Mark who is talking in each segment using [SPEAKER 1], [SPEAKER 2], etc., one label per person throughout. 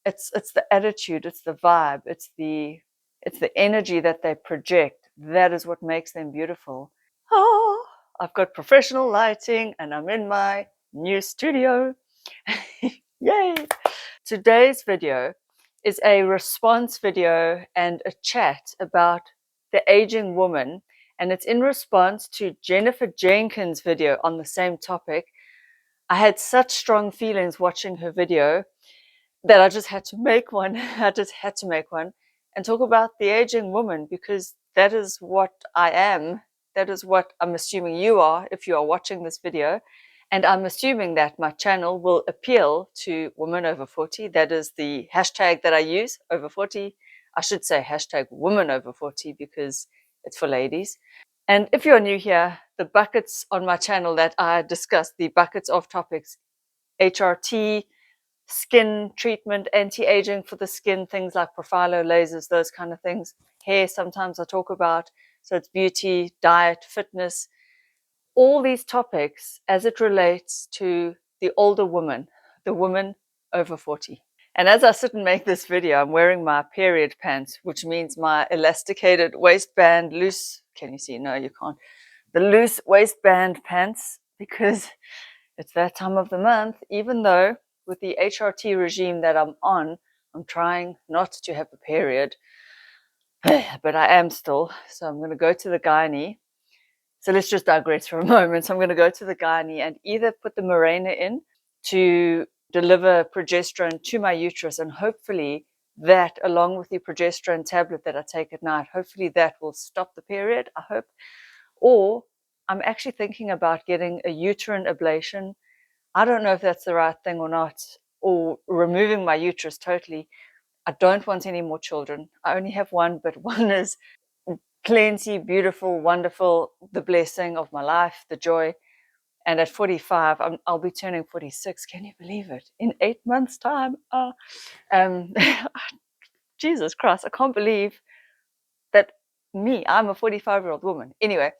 [SPEAKER 1] It's the attitude, it's the vibe, it's the energy that they project. That is what makes them beautiful. Oh, I've got professional lighting and I'm in my new studio. Yay! Today's video is a response video and a chat about the aging woman, and it's in response to Jennifer Jenkins' video on the same topic. I had such strong feelings watching her video that I just had to make one. I just had to make one and talk about the aging woman, because that is what I am. That is what I'm assuming you are if you are watching this video. And I'm assuming that my channel will appeal to women over 40. That is the hashtag that I use, over 40. I should say hashtag women over 40 because it's for ladies. And if you're new here, the buckets on my channel that I discuss, the buckets of topics: HRT, skin treatment, anti-aging for the skin, things like profiler, lasers, those kind of things. Hair, sometimes I talk about. So it's beauty, diet, fitness, all these topics as it relates to the older woman, the woman over 40. And as I sit and make this video, I'm wearing my period pants, which means my elasticated waistband, loose, can you see? No, you can't. The loose waistband pants, because it's that time of the month, even though with the HRT regime that I'm on, I'm trying not to have a period, but I am still. So I'm going to go to the gynae. So let's just digress for a moment. So I'm going to go to the gynae and either put the Mirena in to deliver progesterone to my uterus, and hopefully that, along with the progesterone tablet that I take at night, hopefully that will stop the period, I hope. Or I'm actually thinking about getting a uterine ablation. I don't know if that's the right thing or not, or removing my uterus totally. I don't want any more children. I only have one, but one is plenty, beautiful, wonderful, the blessing of my life, the joy. And at 45, I'll be turning 46. Can you believe it? In 8 months' time. Jesus Christ, I can't believe that I'm a 45-year-old woman. Anyway,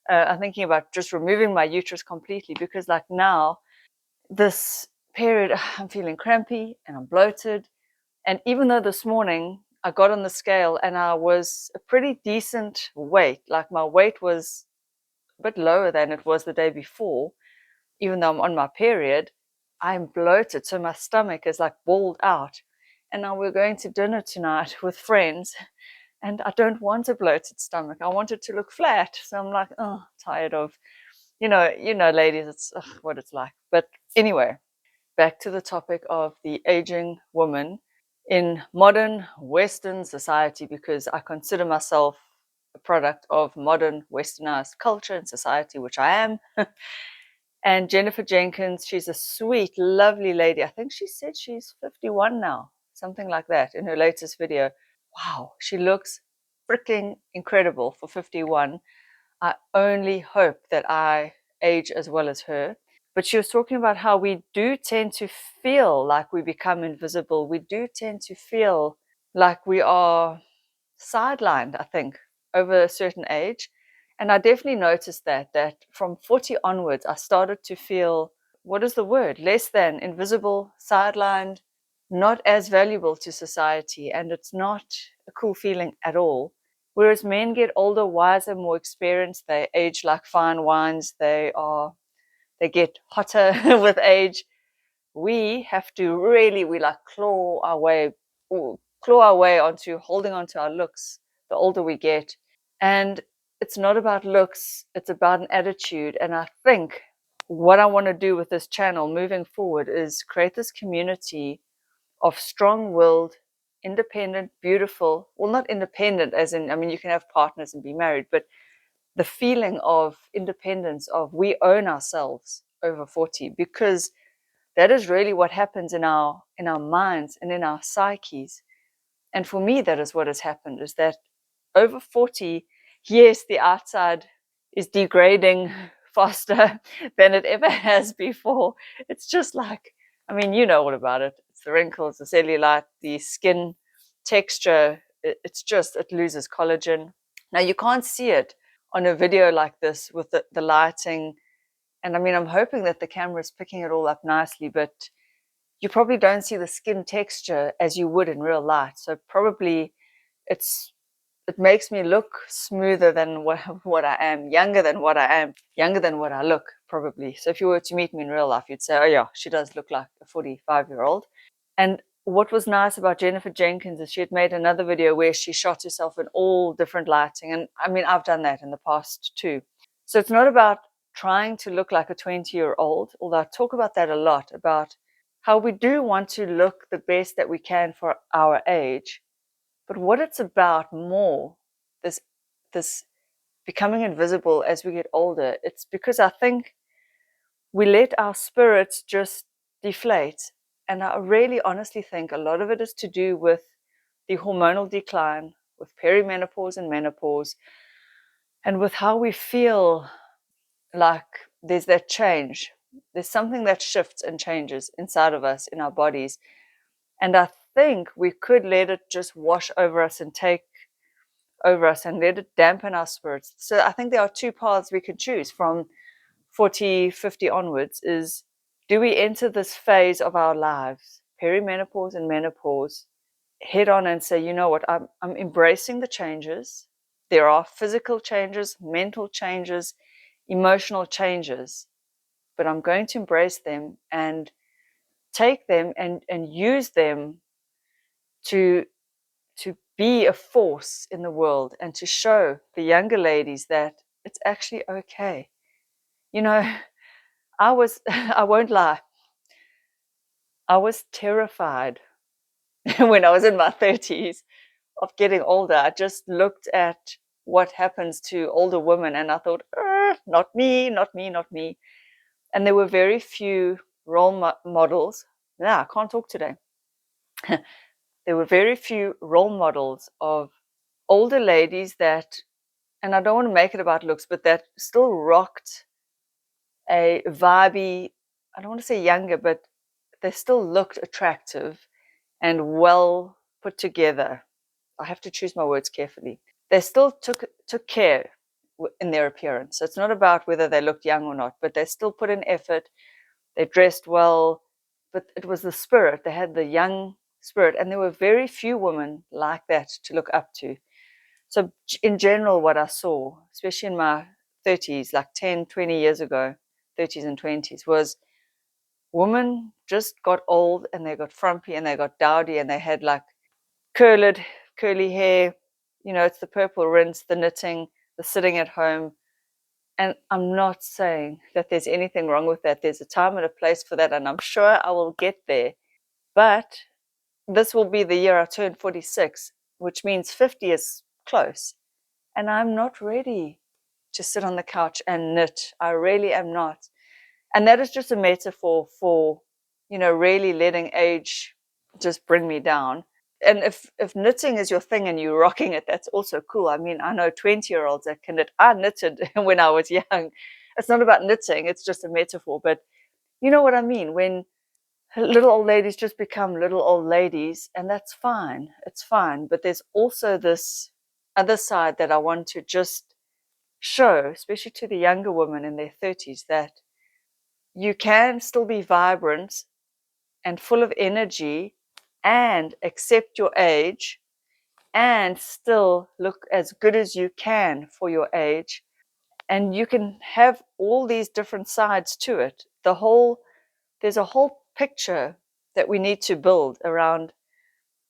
[SPEAKER 1] I'm thinking about just removing my uterus completely, because like now, this period, I'm feeling crampy and I'm bloated. And even though this morning I got on the scale and I was a pretty decent weight, like my weight was a bit lower than it was the day before, even though I'm on my period, I'm bloated. So my stomach is like balled out. And now we're going to dinner tonight with friends, and I don't want a bloated stomach. I want it to look flat. So I'm like, oh, tired of, ladies, it's what it's like. But anyway, back to the topic of the aging woman in modern Western society, because I consider myself a product of modern Westernized culture and society, which I am. And Jennifer Jenkins, she's a sweet, lovely lady. I think she said she's 51 now, something like that in her latest video. Wow, she looks freaking incredible for 51. I only hope that I age as well as her. But she was talking about how we do tend to feel like we become invisible. We do tend to feel like we are sidelined, I think, over a certain age. And I definitely noticed that from 40 onwards, I started to feel, what is the word? Less than, invisible, sidelined, not as valuable to society. And it's not a cool feeling at all. Whereas men get older, wiser, more experienced, they age like fine wines, they get hotter with age. We have to really, we like claw our way onto holding onto our looks the older we get. And it's not about looks, it's about an attitude. And I think what I want to do with this channel moving forward is create this community of strong-willed, independent, beautiful, well, not independent as in, I mean, you can have partners and be married, but the feeling of independence, of we own ourselves over 40, because that is really what happens in our minds and in our psyches. And for me, that is what has happened, is that over 40, yes, the outside is degrading faster than it ever has before. It's just like, I mean, you know all about it. It's the wrinkles, the cellulite, the skin texture. It's just, it loses collagen. Now, you can't see it on a video like this with the lighting. And I mean, I'm hoping that the camera is picking it all up nicely, but you probably don't see the skin texture as you would in real light. So probably it makes me look smoother than what I am, younger than what I am, younger than what I look, probably. So if you were to meet me in real life, you'd say, oh yeah, she does look like a 45-year-old. And what was nice about Jennifer Jenkins is she had made another video where she shot herself in all different lighting. And I mean, I've done that in the past too. So it's not about trying to look like a 20-year-old, although I talk about that a lot, about how we do want to look the best that we can for our age. But what it's about more, this becoming invisible as we get older, it's because I think we let our spirits just deflate. And I really honestly think a lot of it is to do with the hormonal decline, with perimenopause and menopause, and with how we feel like there's that change. There's something that shifts and changes inside of us, in our bodies. And I think we could let it just wash over us and take over us and let it dampen our spirits. So I think there are two paths we could choose from 40, 50 onwards. Is, do we enter this phase of our lives, perimenopause and menopause, head on and say, you know what, I'm embracing the changes. There are physical changes, mental changes, emotional changes, but I'm going to embrace them and take them and use them to be a force in the world and to show the younger ladies that it's actually okay. You know, I won't lie, I was terrified when I was in my 30s of getting older. I just looked at what happens to older women and I thought, not me, not me, not me. And there were very few role models. Yeah, I can't talk today. There were very few role models of older ladies that, and I don't want to make it about looks, but that still rocked a vibey, I don't want to say younger, but they still looked attractive and well put together. I have to choose my words carefully. They still took care in their appearance. So it's not about whether they looked young or not, but they still put in effort. They dressed well, but it was the spirit. They had the young spirit, and there were very few women like that to look up to. So in general, what I saw, especially in my 30s, like 10, 20 years ago, 30s and 20s, was women just got old and they got frumpy and they got dowdy and they had like curly hair. You know, it's the purple rinse, the knitting, the sitting at home. And I'm not saying that there's anything wrong with that. There's a time and a place for that, and I'm sure I will get there. But this will be the year I turn 46, which means 50 is close. And I'm not ready to sit on the couch and knit. I really am not. And that is just a metaphor for, you know, really letting age just bring me down. And if knitting is your thing and you're rocking it, that's also cool. I mean, I know 20-year-olds that can knit. I knitted when I was young. It's not about knitting, it's just a metaphor. But you know what I mean? When little old ladies just become little old ladies, and that's fine. It's fine. But there's also this other side that I want to just show, especially to the younger women in their 30s, that you can still be vibrant and full of energy and accept your age and still look as good as you can for your age. And you can have all these different sides to it. There's a whole picture that we need to build around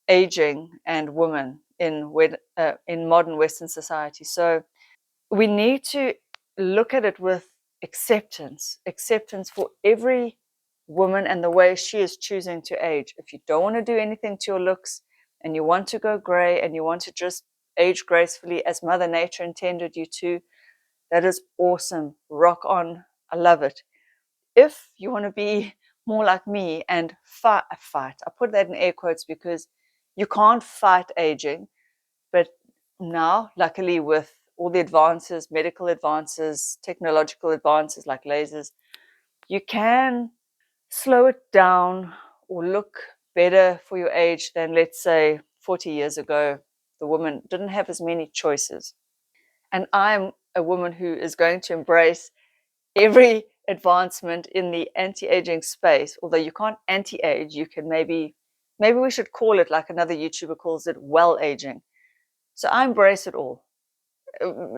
[SPEAKER 1] aging and women in modern Western society. So we need to look at it with acceptance for every woman and the way she is choosing to age. If you don't want to do anything to your looks and you want to go gray and you want to just age gracefully as Mother Nature intended you to, that is awesome. Rock on. I love it. If you want to be more like me and fight, I put that in air quotes because you can't fight aging, but now, luckily, with all the advances, medical advances, technological advances like lasers, you can slow it down or look better for your age than, let's say, 40 years ago. The woman didn't have as many choices. And I'm a woman who is going to embrace every advancement in the anti-aging space, although you can't anti-age, you can maybe we should call it like another YouTuber calls it, well aging. So I embrace it all.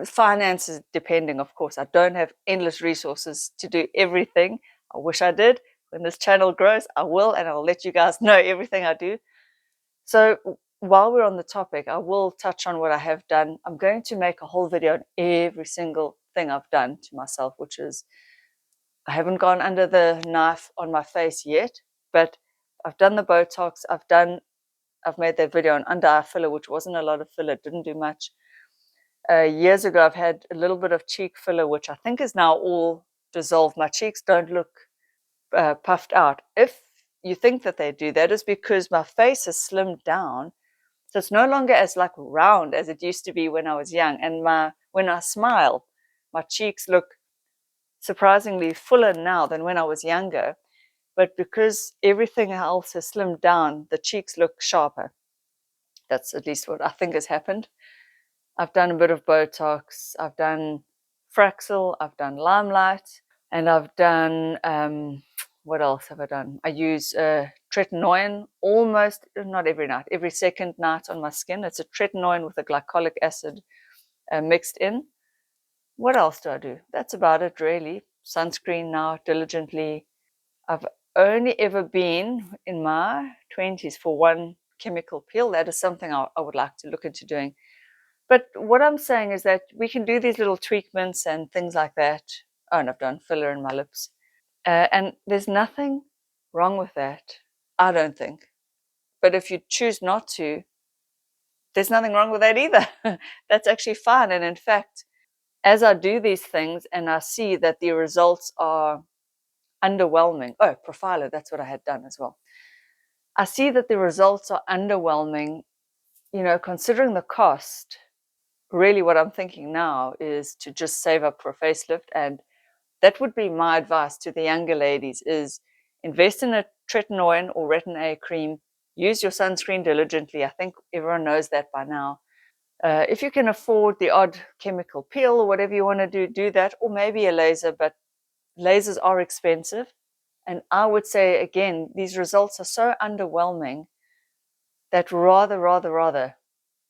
[SPEAKER 1] Finances depending, of course. I don't have endless resources to do everything. I wish I did. When this channel grows, I will, and I'll let you guys know everything I do. So while we're on the topic, I will touch on what I have done. I'm going to make a whole video on every single thing I've done to myself, which is, I haven't gone under the knife on my face yet, but I've done the Botox. I've made that video on under eye filler, which wasn't a lot of filler, didn't do much. Years ago, I've had a little bit of cheek filler, which I think is now all dissolved. My cheeks don't look puffed out. If you think that they do, that is because my face has slimmed down. So it's no longer as like round as it used to be when I was young. And when I smile, my cheeks look surprisingly fuller now than when I was younger. But because everything else has slimmed down, the cheeks look sharper. That's at least what I think has happened. I've done a bit of Botox, I've done Fraxel, I've done Limelight, and I've done, what else have I done? I use tretinoin almost, not every night, every second night on my skin. It's a tretinoin with a glycolic acid mixed in. What else do I do? That's about it, really. Sunscreen now, diligently. I've only ever been in my 20s for one chemical peel. That is something I would like to look into doing. But what I'm saying is that we can do these little tweakments and things like that. Oh, and I've done filler in my lips. And there's nothing wrong with that, I don't think. But if you choose not to, there's nothing wrong with that either. That's actually fine. And in fact, as I do these things and I see that the results are underwhelming. Oh, Profiler, that's what I had done as well. I see that the results are underwhelming, considering the cost. Really what I'm thinking now is to just save up for a facelift, and that would be my advice to the younger ladies, is invest in a tretinoin or retin A cream. Use your sunscreen diligently. I think everyone knows that by now. If you can afford the odd chemical peel or whatever you want to do that, or maybe a laser, but lasers are expensive. And I would say, again, these results are so underwhelming that rather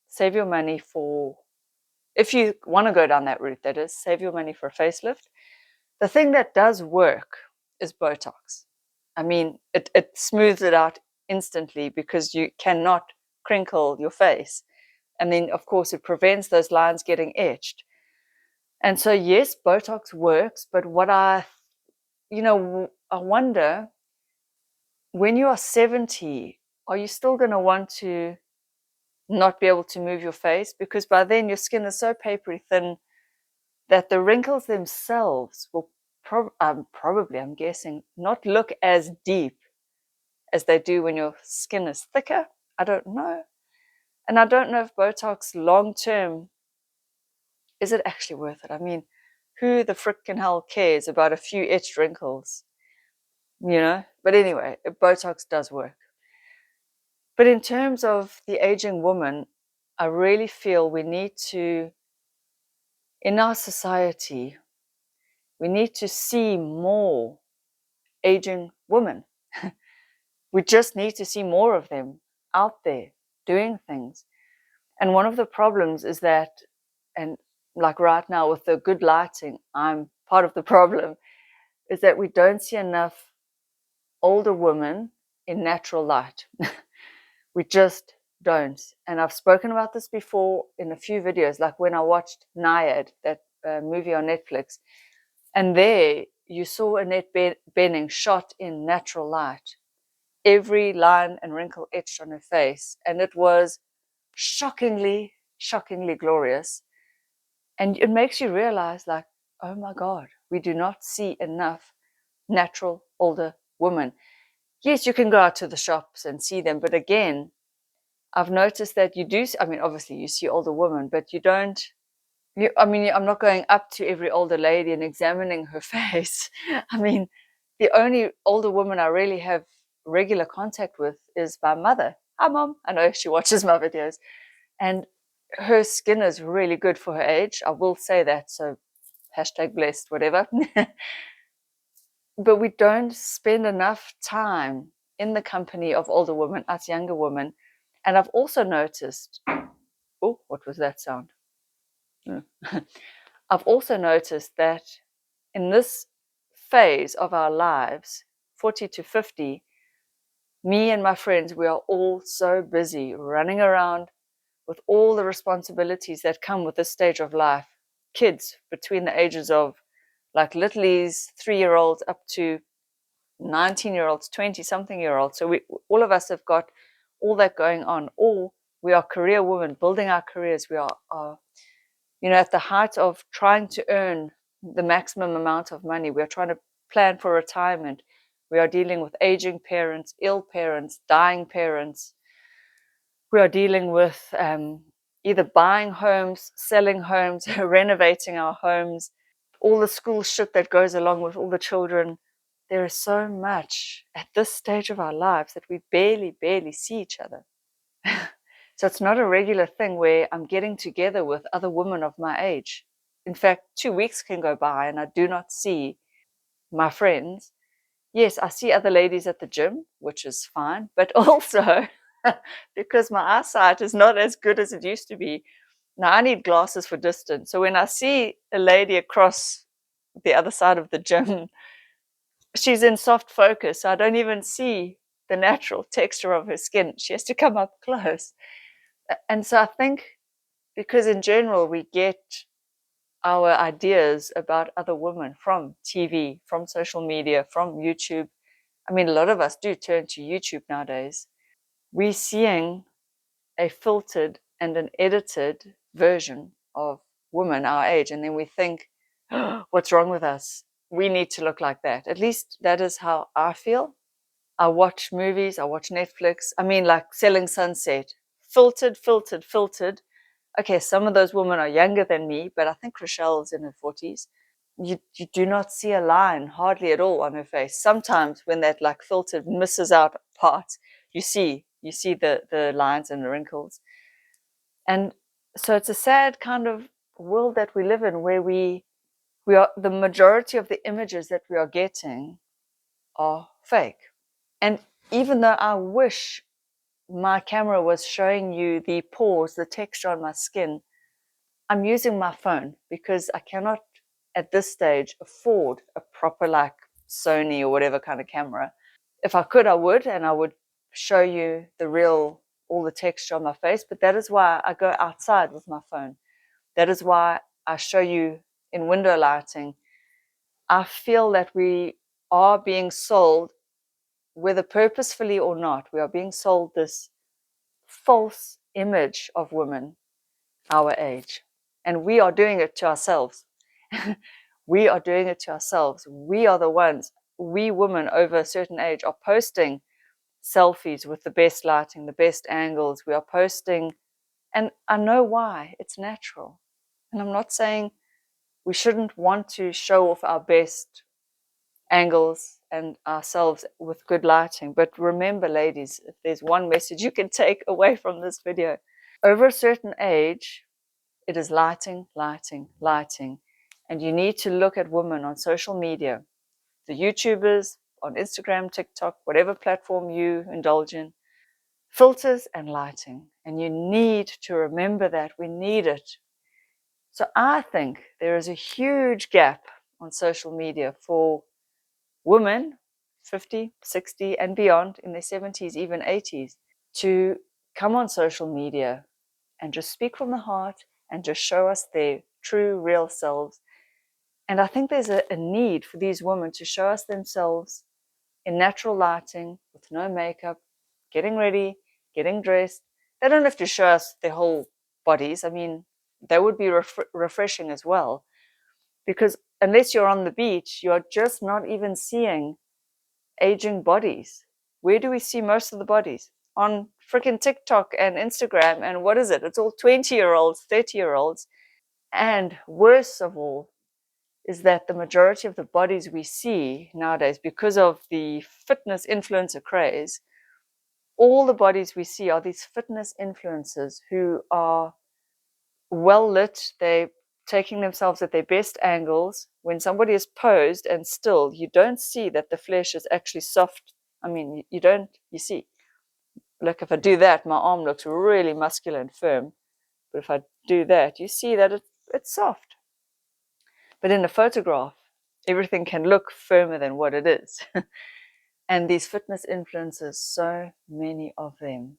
[SPEAKER 1] save your money for, if you want to go down that route, that is, save your money for a facelift. The thing that does work is Botox. I mean, it smooths it out instantly because you cannot crinkle your face. And then, of course, it prevents those lines getting etched. And so, yes, Botox works, but what I wonder, when you are 70, are you still going to want to not be able to move your face? Because by then your skin is so papery thin that the wrinkles themselves will probably, I'm guessing, not look as deep as they do when your skin is thicker. I don't know. And I don't know if Botox long term, is it actually worth it? I mean, who the frickin' hell cares about a few etched wrinkles? But anyway, Botox does work. But in terms of the aging woman, I really feel we need to, in our society, we need to see more aging women. We just need to see more of them out there doing things. And one of the problems is that, and like right now with the good lighting, I'm part of the problem, is that we don't see enough older women in natural light. We just don't. And I've spoken about this before in a few videos, like when I watched Naiad, that movie on Netflix, and there you saw Annette Bening shot in natural light, every line and wrinkle etched on her face, and it was shockingly glorious. And it makes you realize, like, oh my God, we do not see enough natural older women. Yes, you can go out to the shops and see them, but again, I've noticed that you do, I mean, obviously you see older women, but you don't, I'm not going up to every older lady and examining her face. I mean, the only older woman I really have regular contact with is my mother. Hi, Mom. I know she watches my videos. And her skin is really good for her age. I will say that. So #blessed, whatever. but we don't spend enough time in the company of older women, us younger women. And I've also noticed, oh, what was that sound? I've also noticed that in this phase of our lives, 40 to 50, me and my friends, we are all so busy running around with all the responsibilities that come with this stage of life. Kids between the ages of like littlies, 3-year-olds up to 19-year-olds, 20-something-year-olds. So we, all of us have got all that going on. Or we are career women building our careers. We are at the height of trying to earn the maximum amount of money. We are trying to plan for retirement. We are dealing with aging parents, ill parents, dying parents. We are dealing with either buying homes, selling homes, renovating our homes, all the school shit that goes along with all the children. There is so much at this stage of our lives that we barely see each other. So it's not a regular thing where I'm getting together with other women of my age. In fact, 2 weeks can go by and I do not see my friends. Yes, I see other ladies at the gym, which is fine, but also because my eyesight is not as good as it used to be. Now I need glasses for distance. So when I see a lady across the other side of the gym, she's in soft focus. So I don't even see the natural texture of her skin. She has to come up close. And so I think because in general we get our ideas about other women from TV, from social media, from YouTube. I mean, a lot of us do turn to YouTube nowadays. We're seeing a filtered and an edited version of women our age, and then we think, oh, what's wrong with us? We need to look like that. At least that is how I feel. I watch movies, I watch Netflix. I mean, like Selling Sunset, filtered. Okay, some of those women are younger than me, but I think Rochelle's in her 40s. You do not see a line hardly at all on her face. Sometimes when that like filtered misses out part, you see the lines and the wrinkles. And so it's a sad kind of world that we live in where we are, the majority of the images that we are getting are fake. And even though I wish my camera was showing you the pores, the texture on my skin, I'm using my phone because I cannot at this stage afford a proper like Sony or whatever kind of camera. If I could, I would, and I would show you the real, all the texture on my face. But that is why I go outside with my phone. That is why I show you in window lighting. I feel that we are being sold, whether purposefully or not, we are being sold this false image of women our age. And we are doing it to ourselves. We are doing it to ourselves. We are the ones, we women over a certain age are posting selfies with the best lighting, the best angles. We are posting, and I know why. It's natural. And I'm not saying we shouldn't want to show off our best angles and ourselves with good lighting. But remember, ladies, if there's one message you can take away from this video, over a certain age, it is lighting. And you need to look at women on social media, the YouTubers, on Instagram, TikTok, whatever platform you indulge in, filters and lighting. And you need to remember that. We need it. So I think there is a huge gap on social media for women 50, 60 and beyond, in their 70s, even 80s, to come on social media and just speak from the heart and just show us their true, real selves. And I think there's a need for these women to show us themselves in natural lighting, with no makeup, getting ready, getting dressed. They don't have to show us their whole bodies. I mean, that would be refreshing as well. Because unless you're on the beach, you're just not even seeing aging bodies. Where do we see most of the bodies? On freaking TikTok and Instagram. And what is it? It's all 20-year-olds, 30-year-olds. And worse of all is that the majority of the bodies we see nowadays, because of the fitness influencer craze, all the bodies we see are these fitness influencers who are well lit. They taking themselves at their best angles. When somebody is posed and still, you don't see that the flesh is actually soft. I mean, you see. Look, if I do that, my arm looks really muscular and firm. But if I do that, you see that it's soft. But in a photograph, everything can look firmer than what it is. And these fitness influencers, so many of them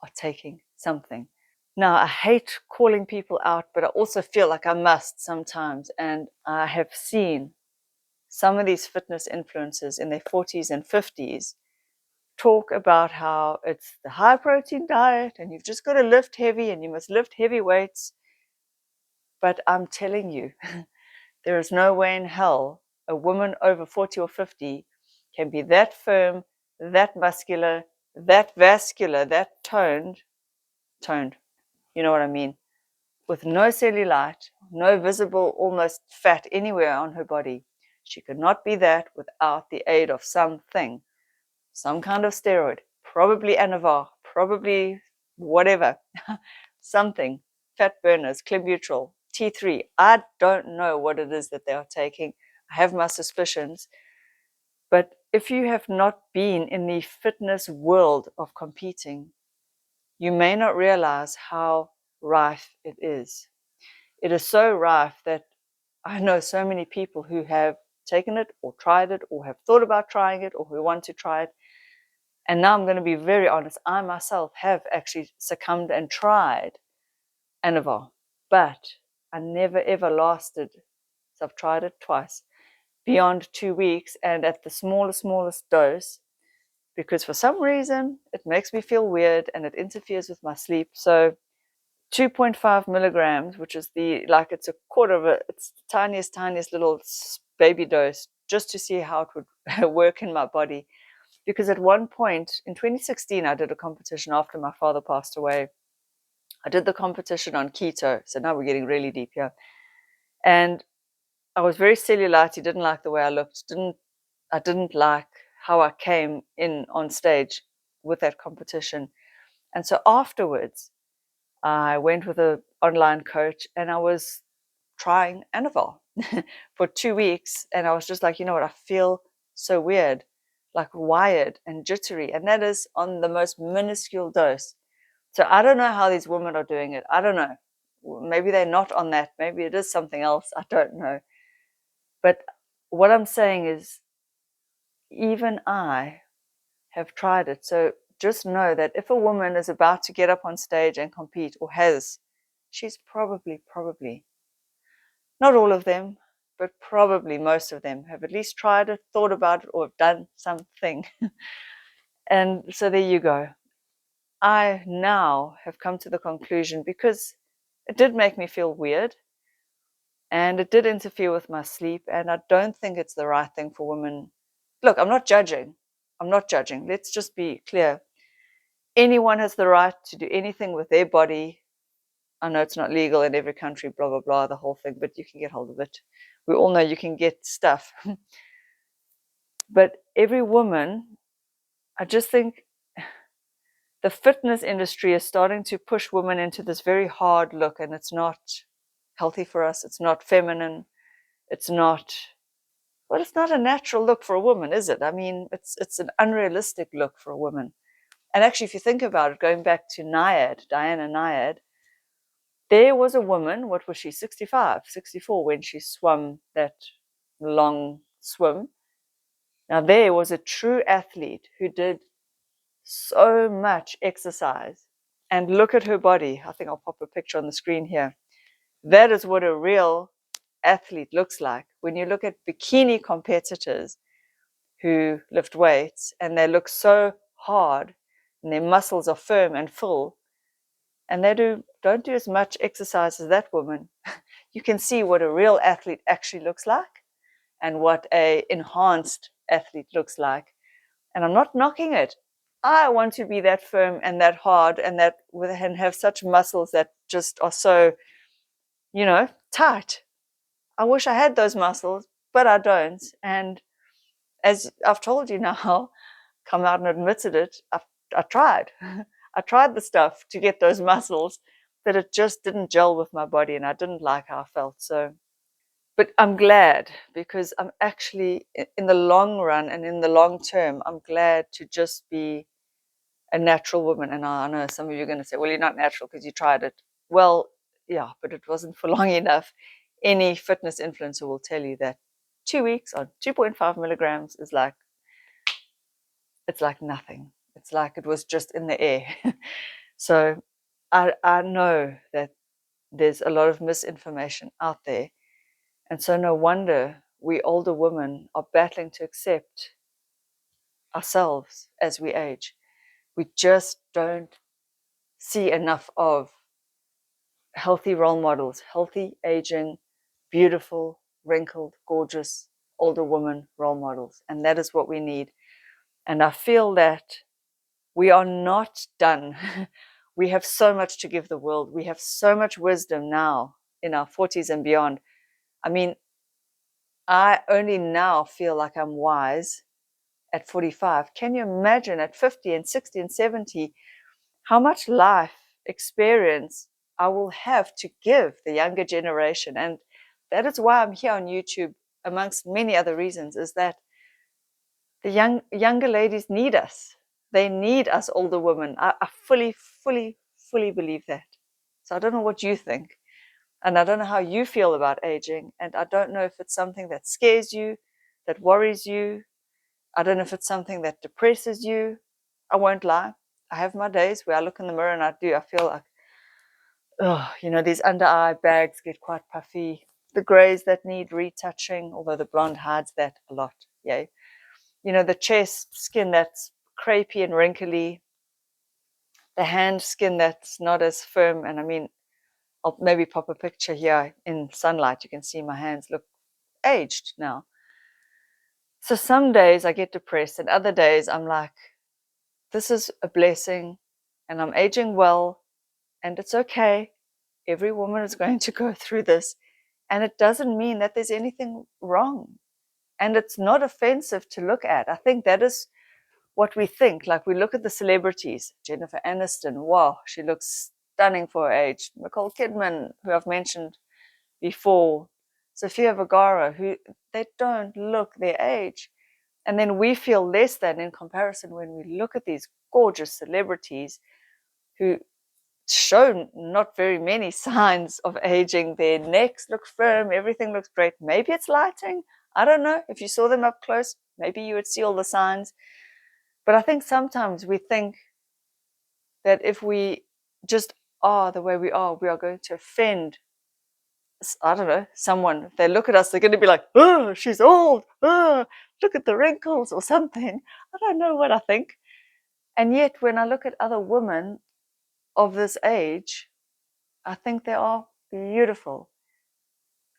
[SPEAKER 1] are taking something. Now, I hate calling people out, but I also feel like I must sometimes. And I have seen some of these fitness influencers in their 40s and 50s talk about how it's the high protein diet and you've just got to lift heavy and you must lift heavy weights. But I'm telling you, there is no way in hell a woman over 40 or 50 can be that firm, that muscular, that vascular, that toned, you know what I mean, with no cellulite, no visible almost fat anywhere on her body. She could not be that without the aid of something, some kind of steroid, probably Anavar, probably whatever, something, fat burners, clenbuterol, T3. I don't know what it is that they are taking. I have my suspicions. But if you have not been in the fitness world of competing, you may not realize how rife it is. It is so rife that I know so many people who have taken it or tried it or have thought about trying it or who want to try it. And now I'm going to be very honest. I myself have actually succumbed and tried Anavar, but I never ever lasted. So I've tried it twice beyond 2 weeks and at the smallest dose, because for some reason it makes me feel weird and it interferes with my sleep. So 2.5 milligrams, which is it's a quarter of it's the tiniest little baby dose, just to see how it would work in my body. Because at one point in 2016, I did a competition after my father passed away. I did the competition on keto. So now we're getting really deep here. And I was very cellulite. Didn't like the way I looked. I didn't like how I came in on stage with that competition. And so afterwards, I went with an online coach and I was trying Anavar for 2 weeks. And I was just like, you know what? I feel so weird, like wired and jittery. And that is on the most minuscule dose. So I don't know how these women are doing it. I don't know. Maybe they're not on that. Maybe it is something else. I don't know. But what I'm saying is, even I have tried it. So just know that if a woman is about to get up on stage and compete, or has, she's probably, not all of them, but probably most of them have at least tried it, thought about it, or have done something. And so there you go. I now have come to the conclusion, because it did make me feel weird and it did interfere with my sleep, and I don't think it's the right thing for women. Look, I'm not judging. Let's just be clear. Anyone has the right to do anything with their body. I know it's not legal in every country, blah, blah, blah, the whole thing, but you can get hold of it. We all know you can get stuff. But every woman, I just think the fitness industry is starting to push women into this very hard look, and it's not healthy for us. It's not feminine. It's not a natural look for a woman, is it? I mean, it's an unrealistic look for a woman. And actually, if you think about it, going back to Diana Nyad, there was a woman, what was she, 65, 64, when she swam that long swim. Now, there was a true athlete who did so much exercise. And look at her body. I think I'll pop a picture on the screen here. That is what a real athlete looks like. When you look at bikini competitors who lift weights and they look so hard and their muscles are firm and full, and they don't do as much exercise as that woman, you can see what a real athlete actually looks like and what a enhanced athlete looks like. And I'm not knocking it. I want to be that firm and that hard and have such muscles that just are so, tight. I wish I had those muscles, but I don't. And as I've told you now, come out and admitted it, I tried. I tried the stuff to get those muscles, that it just didn't gel with my body and I didn't like how I felt. So, but I'm glad, because I'm actually, in the long run and in the long term, I'm glad to just be a natural woman. And I know some of you are going to say, well, you're not natural because you tried it. Well, yeah, but it wasn't for long enough. Any fitness influencer will tell you that 2 weeks on 2.5 milligrams is like, it's like nothing. It's like it was just in the air. So I know that there's a lot of misinformation out there. And so no wonder we older women are battling to accept ourselves as we age. We just don't see enough of healthy role models, healthy aging, beautiful, wrinkled, gorgeous older woman role models. And that is what we need. And I feel that we are not done. We have so much to give the world. We have so much wisdom now in our 40s and beyond. I mean, I only now feel like I'm wise at 45. Can you imagine at 50 and 60 and 70 how much life experience I will have to give the younger generation? And that is why I'm here on YouTube, amongst many other reasons, is that the younger ladies need us. They need us older women. I fully believe that. So I don't know what you think. And I don't know how you feel about aging. And I don't know if it's something that scares you, that worries you. I don't know if it's something that depresses you. I won't lie. I have my days where I look in the mirror and I feel like, oh, these under eye bags get quite puffy. The grays that need retouching, although the blonde hides that a lot. Yay. The chest skin that's crepey and wrinkly, the hand skin that's not as firm. And I mean, I'll maybe pop a picture here in sunlight. You can see my hands look aged now. So some days I get depressed, and other days I'm like, this is a blessing, and I'm aging well, and it's okay. Every woman is going to go through this, and it doesn't mean that there's anything wrong. And it's not offensive to look at. I think that is what we think. Like, we look at the celebrities. Jennifer Aniston, wow, she looks stunning for her age. Nicole Kidman, who I've mentioned before. Sofia Vergara, who they don't look their age. And then we feel less than in comparison when we look at these gorgeous celebrities who show not very many signs of aging. Their necks look firm, everything looks great. Maybe it's lighting. I don't know. If you saw them up close, maybe you would see all the signs. But I think sometimes we think that if we just are the way we are going to offend, I don't know, someone. If they look at us, they're going to be like, oh, she's old. Oh, look at the wrinkles or something. I don't know what I think. And yet, when I look at other women of this age, I think they are beautiful.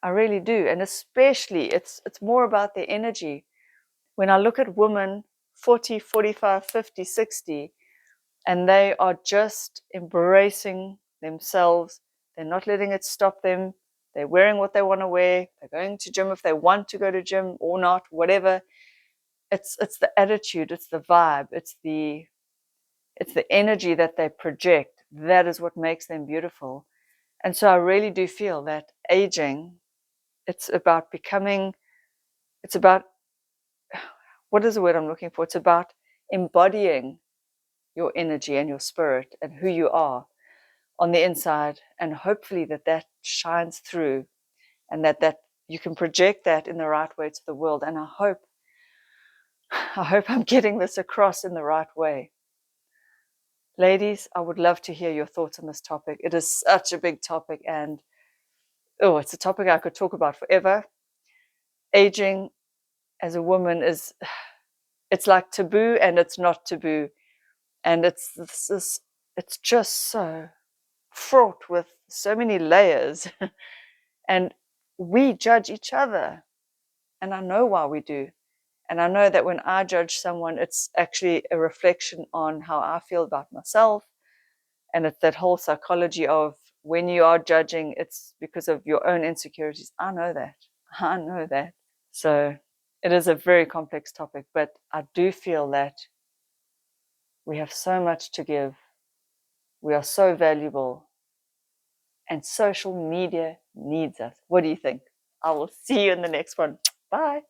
[SPEAKER 1] I really do. And especially, it's more about their energy. When I look at women 40, 45, 50, 60, and they are just embracing themselves, they're not letting it stop them. They're wearing what they want to wear. They're going to gym if they want to go to gym or not, whatever. It's the attitude, it's the vibe, it's the energy that they project. That is what makes them beautiful. And so I really do feel that aging, it's about becoming, it's about, what is the word I'm looking for? It's about embodying your energy and your spirit and who you are on the inside, and hopefully that shines through, and that you can project that in the right way to the world. And I hope I'm getting this across in the right way. Ladies, I would love to hear your thoughts on this topic. It is such a big topic, and it's a topic I could talk about forever. Aging as a woman it's like taboo and it's not taboo. And it's just so fraught with so many layers. And we judge each other. And I know why we do. And I know that when I judge someone, it's actually a reflection on how I feel about myself. And it's that whole psychology of when you are judging, it's because of your own insecurities. I know that. I know that. So it is a very complex topic, but I do feel that we have so much to give. We are so valuable. and social media needs us. What do you think? I will see you in the next one. Bye.